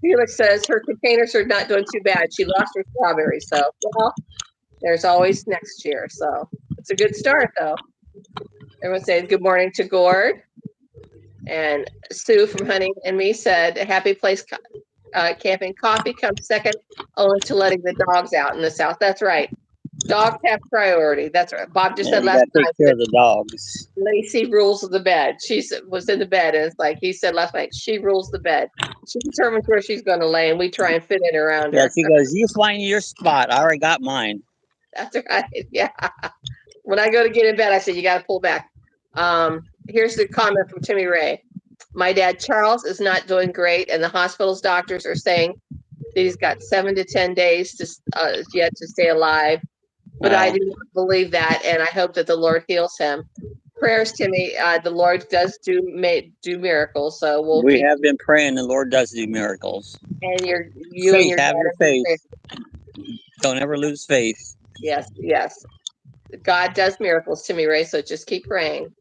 Felix says her containers are not doing too bad. She lost her strawberries, so well, there's always next year. So it's a good start, though. Everyone saying good morning to Gord. And Sue from Honey and Me said, Happy Place camping coffee comes second only to letting the dogs out in the South. That's right. Dogs have priority. That's right. Bob just said last night. Take care of the dogs. Lacey rules the bed. She was in the bed, and it's like he said last night. She rules the bed. She determines where she's going to lay, and we try and fit in around her. Yeah, she goes, you find your spot. I already got mine. That's right. Yeah. When I go to get in bed, I say you got to pull back. Here's the comment from Timmy Ray. My dad Charles is not doing great, and the hospital's doctors are saying that he's got 7 to 10 days to yet to stay alive. But I do not believe that, and I hope that the Lord heals him. Prayers, Timmy. The Lord does do miracles, so we have been praying. The Lord does do miracles. And you faith, and your have your faith. Don't ever lose faith. Yes. God does miracles, Timmy Ray. So just keep praying.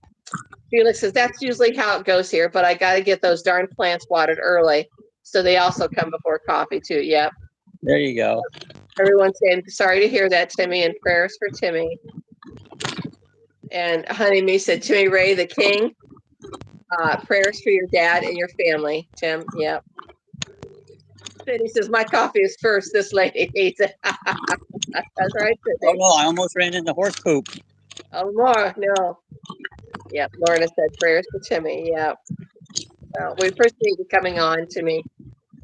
Felix says that's usually how it goes here, but I got to get those darn plants watered early, so they also come before coffee too. Yep. There you go. Everyone's saying sorry to hear that, Timmy, and prayers for Timmy. And Honey Me said, Timmy Ray, the king. Prayers for your dad and your family, Tim. Yep. Cindy says, my coffee is first. This lady hates it. That's right, Cindy. Oh, no, I almost ran into horse poop. Oh, more. No. Yep. Lorna said, prayers for Timmy. Yep. We appreciate you coming on, Timmy,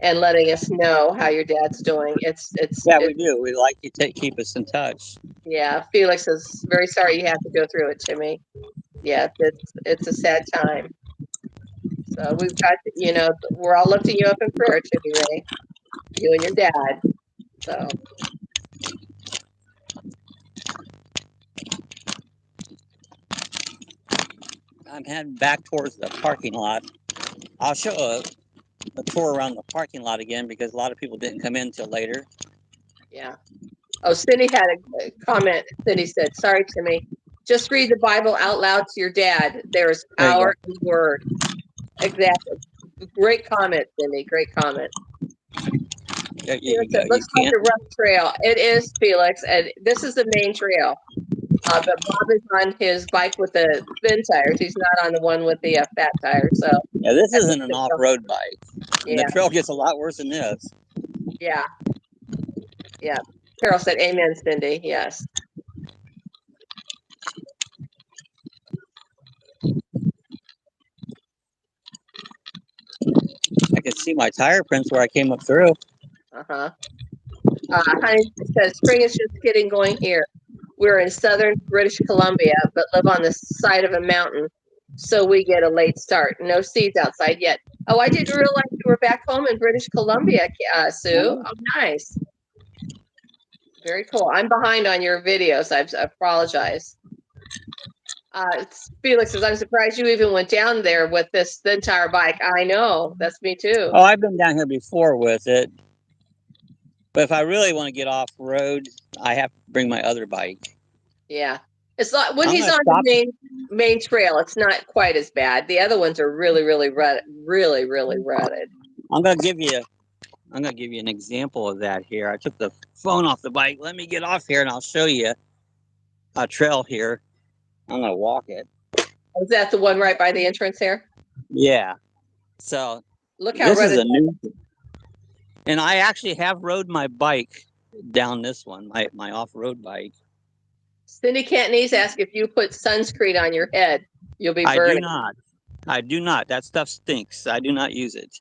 and letting us know how your dad's doing. We do. We like you to keep us in touch. Yeah, Felix is very sorry you have to go through it, Timmy. Yeah, it's a sad time. So we've got, we're all lifting you up in prayer, Timmy Ray. You and your dad. So. I'm heading back towards the parking lot. I'll show a tour around the parking lot again because a lot of people didn't come in till later. Yeah. Oh, Cindy had a comment. Cindy said, sorry, Timmy. Just read the Bible out loud to your dad. There is power in the word. Exactly. Great comment, Cindy. Great comment. Looks like a rough trail. It is, Felix, and this is the main trail. But Bob is on his bike with the thin tires. He's not on the one with the fat tires. So yeah, this isn't an off-road bike. Yeah. The trail gets a lot worse than this. Yeah. Yeah. Carol said, amen, Cindy. Yes. see my tire prints where I came up through. Uh-huh. Honey says, spring is just getting going here. We're in southern British Columbia, but live on the side of a mountain, so we get a late start. No seeds outside yet. Oh, I didn't realize you were back home in British Columbia, Sue. Oh, nice. Very cool. I'm behind on your videos. I apologize. Felix says, I'm surprised you even went down there with the entire bike. I know. That's me too. Oh, I've been down here before with it. But if I really want to get off road, I have to bring my other bike. Yeah. It's like when he's on the main trail, it's not quite as bad. The other ones are really rutted. I'm gonna give you an example of that here. I took the phone off the bike. Let me get off here and I'll show you a trail here. I'm gonna walk it. Is that the one right by the entrance here? Yeah. So look how rutted. This is a new. And I actually have rode my bike down this one, my off-road bike. Cindy Cantonese asked if you put sunscreen on your head, you'll be burning. I do not. That stuff stinks. I do not use it.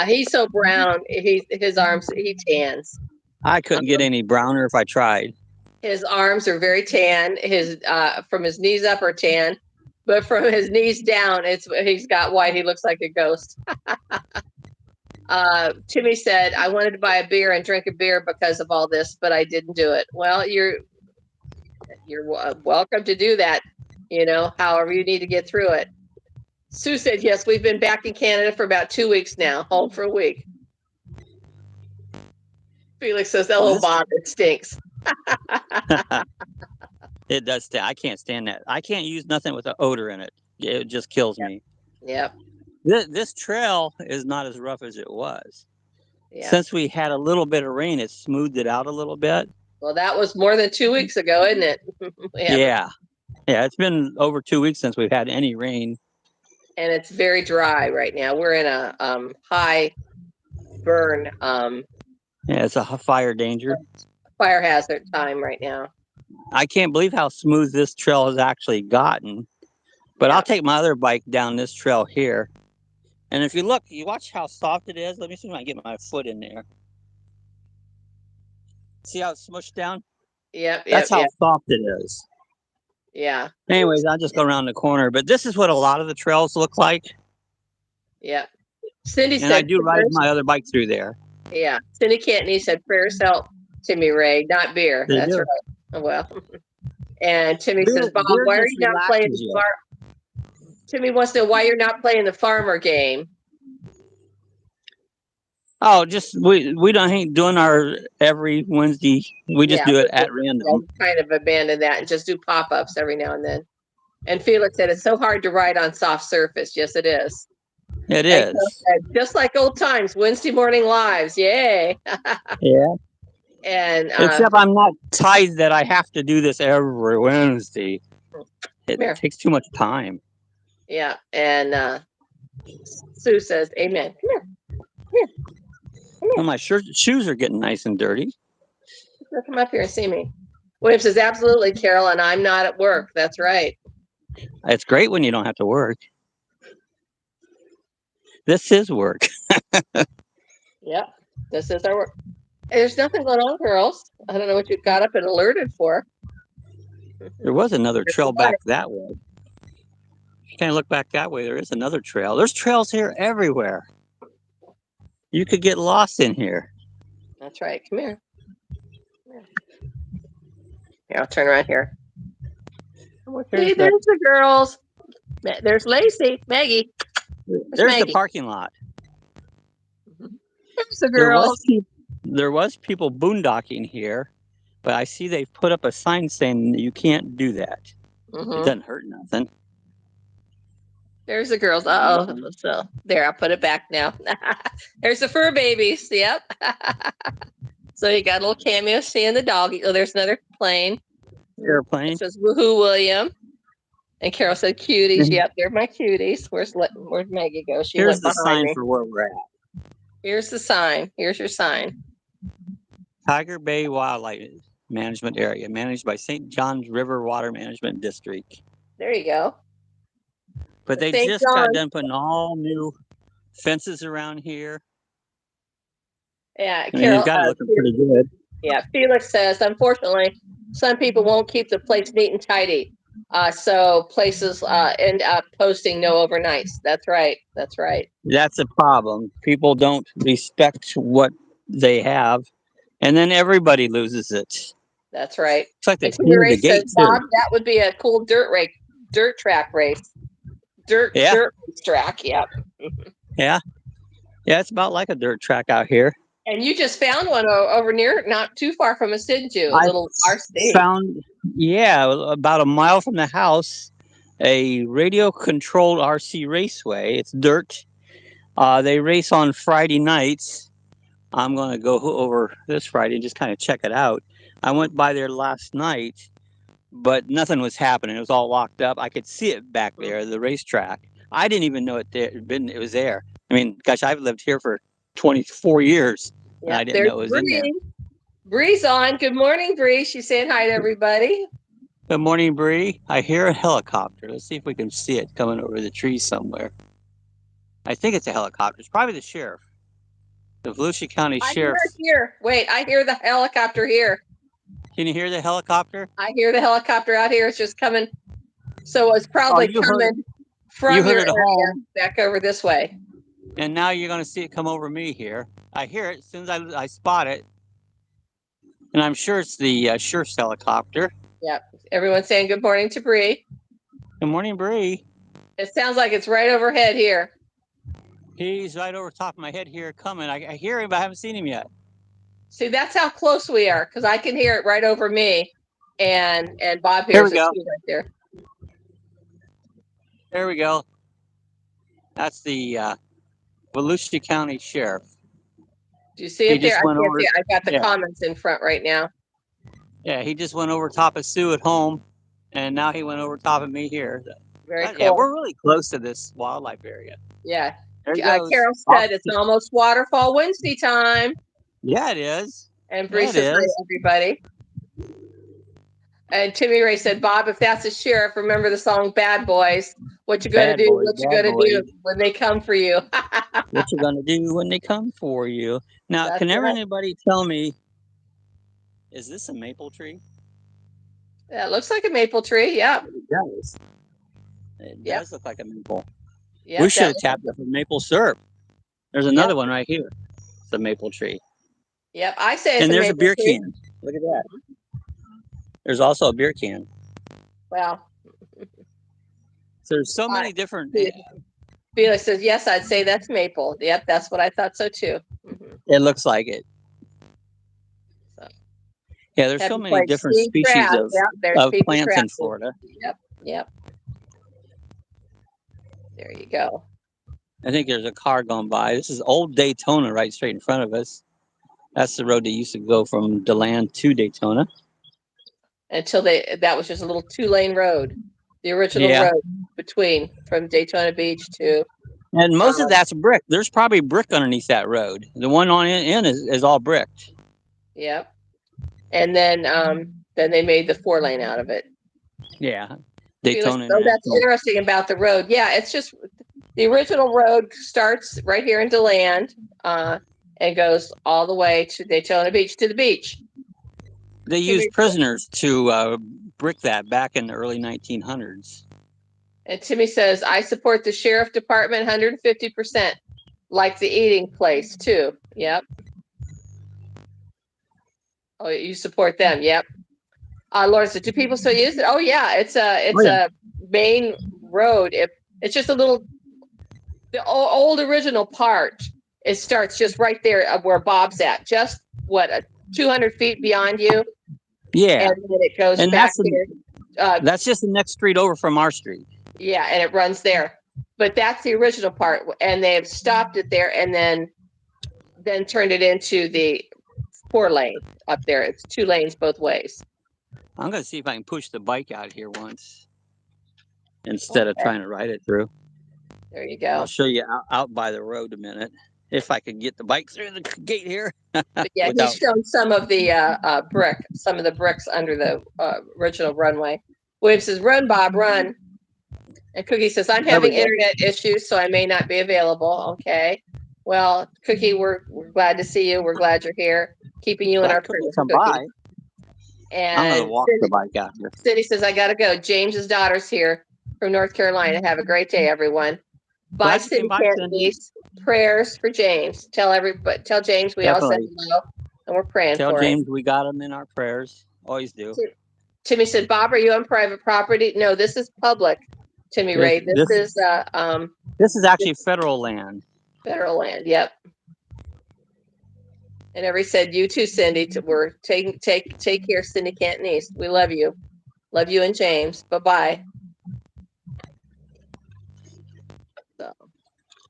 He's so brown. His arms, he tans. I couldn't get any browner if I tried. His arms are very tan. His from his knees up are tan, but from his knees down, he's got white. He looks like a ghost. Timmy said, I wanted to buy a beer and drink a beer because of all this, but I didn't do it. Well, you're welcome to do that, however you need to get through it. Sue said, yes, we've been back in Canada for about 2 weeks now, home for a week. Felix says, hello, Bob, it stinks. It does stink. I can't stand that. I can't use nothing with an odor in it. It just kills me. Yep. This trail is not as rough as it was. Yeah. Since we had a little bit of rain, it smoothed it out a little bit. Well, that was more than 2 weeks ago, isn't it? Yeah. It's been over 2 weeks since we've had any rain. And it's very dry right now. We're in a high burn. It's a fire danger. Fire hazard time right now. I can't believe how smooth this trail has actually gotten. But I'll take my other bike down this trail here. And if you look, you watch how soft it is. Let me see if I can get my foot in there. See how it's smushed down? Yep. That's how soft it is. Yeah. Anyways, I'll just go around the corner. But this is what a lot of the trails look like. Yeah. Cindy said, I do ride my other bike through there. Yeah. Cindy Cantonese said, prayers help Timmy Ray, not beer. That's right. Well. And Timmy says, Bob, why are you not playing the Timmy wants to know why you're not playing the farmer game. Oh, just we ain't doing our every Wednesday. We just do it at random. Kind of abandon that and just do pop-ups every now and then. And Felix said it's so hard to ride on soft surface. Yes, it is. It is. Said, just like old times, Wednesday morning lives. Yay. Yeah. And except I'm not tied that I have to do this every Wednesday. It takes too much time. Yeah. And Sue says, amen. Come here. Well, my shoes are getting nice and dirty. Come up here and see me. William says, absolutely, Carol, and I'm not at work. That's right. It's great when you don't have to work. This is work. Yep. This is our work. Hey, there's nothing going on, girls. I don't know what you got up and alerted for. There was another trail back that way. If you kind of look back that way, there is another trail. There's trails here everywhere. You could get lost in here. That's right. Come here. Here, I'll turn around here. Hey, there's the girls. There's Lacey, Maggie. There's Maggie. The parking lot. There's the girls. There was people boondocking here, but I see they've put up a sign saying that you can't do that. It doesn't hurt nothing. There's the girls. Uh-oh. So there, I'll put it back now. There's the fur babies. Yep. So you got a little cameo seeing the dog. Oh, there's another plane. Airplane. It says, woohoo, William. And Carol said, cuties. Yep, they're my cuties. Where's Maggie go? Here's the sign for where we're at. Here's the sign. Here's your sign. Tiger Bay Wildlife Management Area, managed by St. John's River Water Management District. There you go. But they just got done putting all new fences around here. Yeah, I mean, you've got it looking pretty good. Yeah, Felix says, unfortunately, some people won't keep the place neat and tidy. So places end up posting no overnights. That's right. That's right. That's a problem. People don't respect what they have, and then everybody loses it. That's right. It's like they Timmy painted Ray the gate says, too. Bob, that would be a cool dirt track race. Dirt track. Yep. Yeah. Yeah, it's about like a dirt track out here. And you just found one over near, not too far from us, didn't you? A little RC. About a mile from the house, a radio-controlled RC raceway. It's dirt. They race on Friday nights. I'm going to go over this Friday and just kind of check it out. I went by there last night, but nothing was happening. It was all locked up. I could see it back there, the racetrack. I didn't even know it was there. I mean, gosh, I've lived here for 24 years. Yeah, I didn't know it was in there. Bree's on. Good morning, Bree. She's saying hi to everybody. Good morning, Bree. I hear a helicopter. Let's see if we can see it coming over the trees somewhere. I think it's a helicopter. It's probably the sheriff. The Volusia County Sheriff. I hear it here. Wait, I hear the helicopter here. Can you hear the helicopter? I hear the helicopter out here. It's just coming. So it's probably coming from your area back over this way. And now you're going to see it come over me here. I hear it as soon as I spot it. And I'm sure it's the sheriff's helicopter. Yep. Everyone's saying good morning to Bree. Good morning, Bree. It sounds like it's right overhead here. He's right over top of my head here coming. I hear him, but I haven't seen him yet. See, that's how close we are, because I can hear it right over me. And Bob hears it too right there. There we go. That's the Volusia County Sheriff. Do you see it there? I got the comments in front right now. Yeah, he just went over top of Sue at home, and now he went over top of me here. Very cool. Yeah, we're really close to this wildlife area. Yeah. Carol said it's almost Waterfall Wednesday time. Yeah, it is. And Bree says, hi, everybody. And Timmy Ray said, Bob, if that's a sheriff, remember the song Bad Boys. What you gonna do? What you gonna do when they come for you? What you gonna do when they come for you? Now, can anybody tell me, is this a maple tree? Yeah, it looks like a maple tree. Yeah. It does. It does look like a maple. Yep, we should have tapped it for maple syrup. There's another one right here. It's a maple tree. Yep, I say it's and there's a beer tree. can. Look at that. There's also a beer can. Wow. So there's so many different. Felix says, yes, I'd say that's maple. Yep, that's what I thought so too. It looks like it. So. Yeah, there's so many different species of plants in Florida. Yep. There you go. I think there's a car going by. This is old Daytona right straight in front of us. That's the road that used to go from DeLand to Daytona. Until that was just a little 2-lane road. The original road from Daytona Beach to. And most of that's brick. There's probably brick underneath that road. The one on in is all bricked. Yep. And then they made the 4-lane out of it. Yeah. Daytona. So that's interesting about the road. Yeah, it's just the original road starts right here in DeLand and goes all the way to Daytona Beach to the beach. They used prisoners to brick that back in the early 1900s. And Timmy says, I support the sheriff department 150%, like the eating place too. Yep. Oh, you support them. Yep. Laura said, do people still use it? Oh yeah, it's a main road. It's just the old original part. It starts just right there where Bob's at. Just 200 feet beyond you. Yeah. And then it goes back here. That's just the next street over from our street. Yeah, and it runs there. But that's the original part, and they have stopped it there, and then turned it into the 4-lane up there. It's 2 lanes both ways. I'm going to see if I can push the bike out here once instead of trying to ride it through. There you go. I'll show you out by the road a minute if I can get the bike through the gate here. But yeah, he's shown some of the bricks under the original runway. William says, "Run, Bob, run." And Cookie says, I'm having internet issues, so I may not be available. Okay. Well, Cookie, we're glad to see you. We're glad you're here. Keeping you in our prayers, come Cookie. by. I'm going to walk the bike out here. Cindy says, I got to go. James's daughter's here from North Carolina. Have a great day, everyone. Bye, Cindy. Prayers for James. Tell James we all said hello, and we're praying for him. Tell James we got him in our prayers. Always do. Timmy said, Bob, are you on private property? No, this is public. Timmy Ray, this is actually federal land. Federal land, yep. And everybody said, you too, Cindy. We're take care, Cindy Canton East. We love you. Love you and James. Bye-bye. So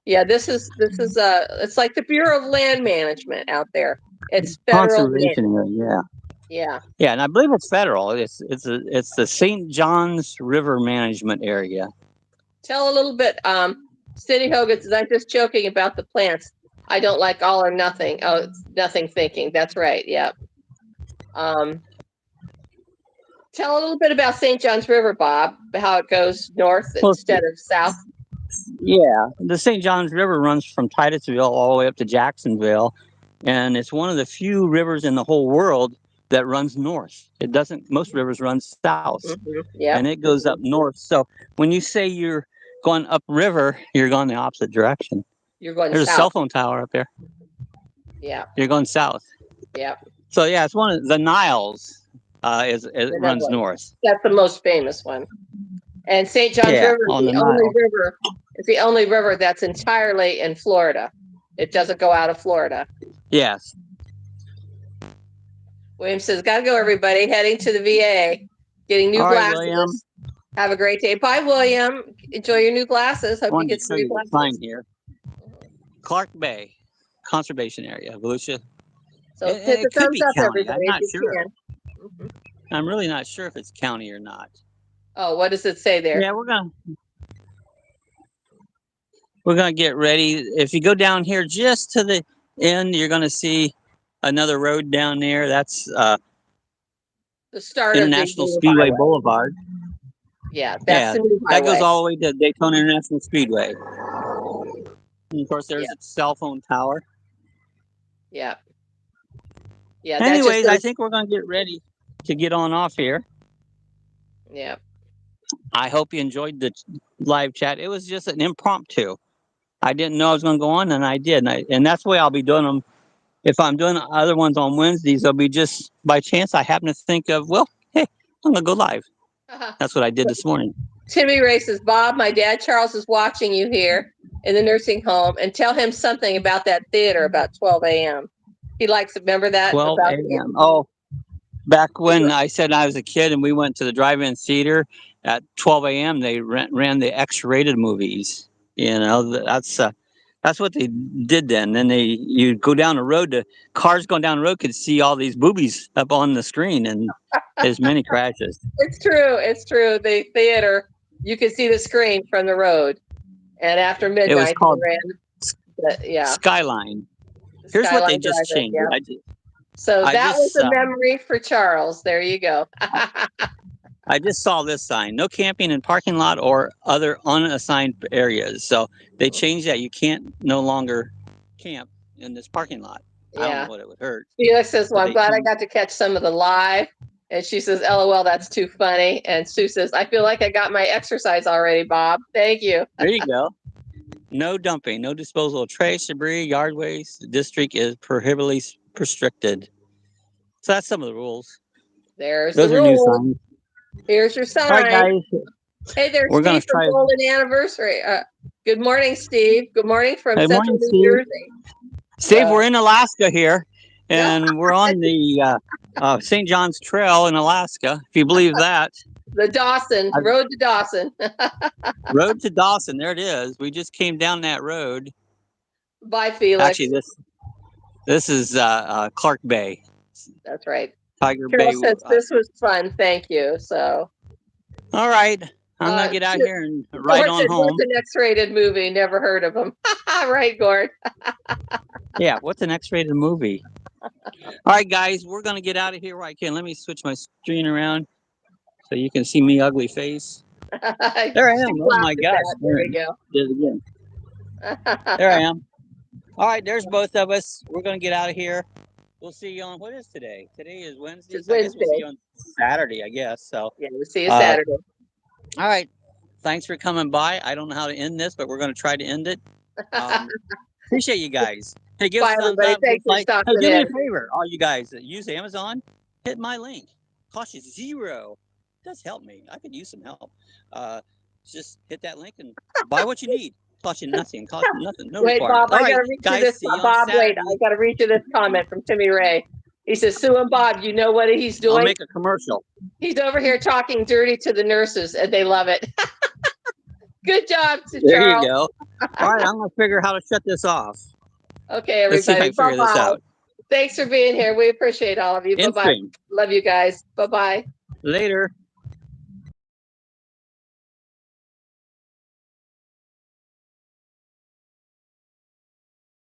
yeah, this is it's like the Bureau of Land Management out there. It's federal conservation area, yeah. Yeah, and I believe it's federal. It's the St. Johns River Management Area. Tell a little bit, Cindy Hogan says, I'm just joking about the plants. I don't like all or nothing. Oh, it's nothing thinking. That's right. Yep. Tell a little bit about St. Johns River, Bob, how it goes north instead of south. Yeah, the St. Johns River runs from Titusville all the way up to Jacksonville, and it's one of the few rivers in the whole world that runs north. It doesn't. Most rivers run south, and it goes up north. So when you say you're going upriver, you're going the opposite direction. You're going There's south. A cell phone tower up there. Yeah. You're going south. Yeah. So yeah, it's one of the Niles. It runs north. That's the most famous one. And St. Johns River is the only river that's entirely in Florida. It doesn't go out of Florida. Yes. William says, gotta go, everybody. Heading to the VA. Getting new glasses. William. Have a great day. Bye, William. Enjoy your new glasses. Hope you get some new glasses. Fine here. Clark Bay Conservation Area, Volusia. So hit the thumbs up, everybody. I'm not sure. I'm really not sure if it's county or not. Oh, what does it say there? Yeah, we're gonna get ready. If you go down here just to the end, you're gonna see another road down there. That's the start International of the Speedway Boulevard. Yeah, that's the new highway. That goes all the way to Daytona International Speedway. And of course, there's a cell phone tower. Yeah. Yeah. Anyways, I think we're gonna get ready to get on off here. Yeah. I hope you enjoyed the live chat. It was just an impromptu. I didn't know I was going to go on, and I did. And that's the way I'll be doing them. If I'm doing other ones on Wednesdays, they'll be just by chance. I happen to think of, well, hey, I'm going to go live. That's what I did this morning. Timmy Ray says, Bob, my dad Charles is watching you here in the nursing home, and tell him something about that theater about 12 a.m. He likes to remember that. 12 a.m. Oh, back when I said I was a kid and we went to the drive-in theater at 12 a.m., they ran the X-rated movies. You know, that's what they did then. Then you'd go down the road, cars going down the road could see all these boobies up on the screen, and there's many crashes. It's true. It's true. The theater, you could see the screen from the road. And after midnight, it was called Skyline. Here's what they just changed. Yeah. So that was a memory for Charles. There you go. I just saw this sign: no camping in parking lot or other unassigned areas. So they changed that. You can't no longer camp in this parking lot. I don't know what it would hurt. Felix says, well, I'm glad I got to catch some of the live. And she says, LOL, that's too funny. And Sue says, I feel like I got my exercise already, Bob. Thank you. There you go. No dumping, no disposal of trash, debris, yard waste. The district is prohibitively restricted. So that's some of the rules. Those the rules. New signs. Here's your sign. All right, guys. Hey there, Steve from Golden Anniversary. Good morning, Steve. Good morning from Central New Jersey. Steve, we're in Alaska here, and we're on the St. John's Trail in Alaska, if you believe that. The Dawson, road to Dawson. Road to Dawson, there it is. We just came down that road. Bye, Felix. Actually, this is Clark Bay. That's right. Tiger Carol Bay. Says this was fun. Thank you. So. All right. I'm going to get out here and ride on home. What's an X-rated movie? Never heard of them. Right, Gord. Yeah, what's an X-rated movie? All right, guys, we're going to get out of here where I can. Let me switch my screen around so you can see me ugly face. There I am. Oh my gosh. There we go. Did it again. There I am. All right, there's both of us. We're going to get out of here. We'll see you on, what is today? Today is Wednesday. It's so Wednesday. I guess we'll see you on Saturday, I guess. So yeah, we'll see you Saturday. All right. Thanks for coming by. I don't know how to end this, but we're going to try to end it. Appreciate you guys. Hey, give us a thumbs up. Thanks for stopping do me in. a favor, all you guys that use Amazon, hit my link. Cost you $0. It does help me. I could use some help. Just hit that link and buy what you need. Cost you nothing. Cost you nothing. No wait, requirement. Bob, I gotta read you this. Bob, wait, I gotta read you this comment from Timmy Ray. He says, Sue and Bob, you know what he's doing? I'll make a commercial. He's over here talking dirty to the nurses, and they love it. Good job, Charles. There you go. All right, I'm gonna figure out how to shut this off. Okay, everybody. Let's see if I can figure this out. Thanks for being here. We appreciate all of you. Bye-bye. Love you guys. Bye-bye. Later.